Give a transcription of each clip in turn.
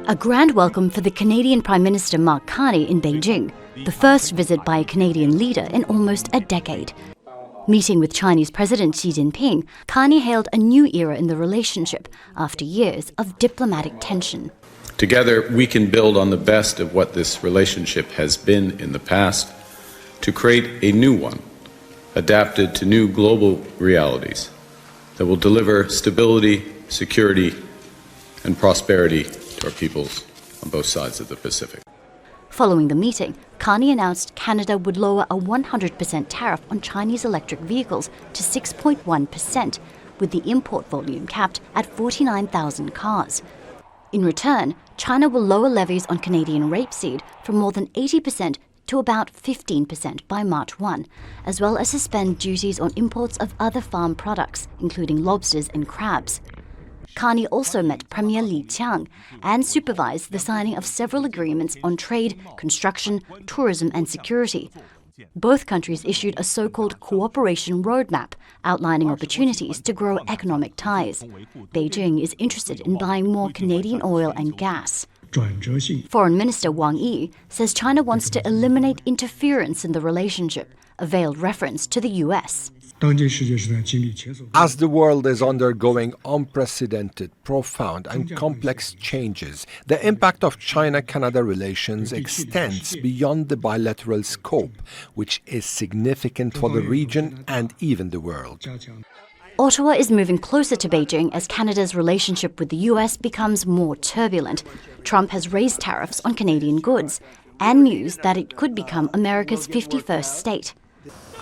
A grand welcome for the Canadian Prime Minister Mark Carney in Beijing, the first visit by a Canadian leader in almost a decade. Meeting with Chinese President Xi Jinping, Carney hailed a new era in the relationship after years of diplomatic tension. Together, we can build on the best of what this relationship has been in the past to create a new one, adapted to new global realities that will deliver stability, security, and prosperity to our peoples on both sides of the Pacific. Following the meeting, Carney announced Canada would lower a 100% tariff on Chinese electric vehicles to 6.1%, with the import volume capped at 49,000 cars. In return, China will lower levies on Canadian rapeseed from more than 80% to about 15% by March 1, as well as suspend duties on imports of other farm products, including lobsters and crabs. Carney also met Premier Li Qiang and supervised the signing of several agreements on trade, construction, tourism and security. Both countries issued a so-called cooperation roadmap outlining opportunities to grow economic ties. Beijing is interested in buying more Canadian oil and gas. Foreign Minister Wang Yi says China wants to eliminate interference in the relationship, a veiled reference to the US. As the world is undergoing unprecedented, profound and complex changes, the impact of China-Canada relations extends beyond the bilateral scope, which is significant for the region and even the world. Ottawa is moving closer to Beijing as Canada's relationship with the US becomes more turbulent. Trump has raised tariffs on Canadian goods and news that it could become America's 51st state.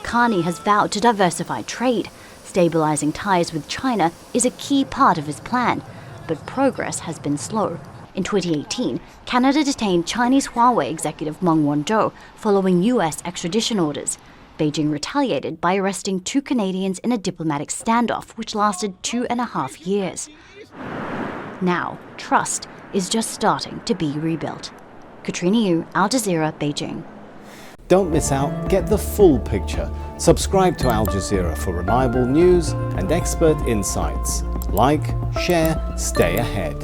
Carney has vowed to diversify trade. Stabilizing ties with China is a key part of his plan, but progress has been slow. In 2018, Canada detained Chinese Huawei executive Meng Wanzhou following US extradition orders. Beijing retaliated by arresting 2 Canadians in a diplomatic standoff which lasted 2.5 years. Now, trust is just starting to be rebuilt. Katrina Yu, Al Jazeera, Beijing. Don't miss out, get the full picture. Subscribe to Al Jazeera for reliable news and expert insights. Like, share, stay ahead.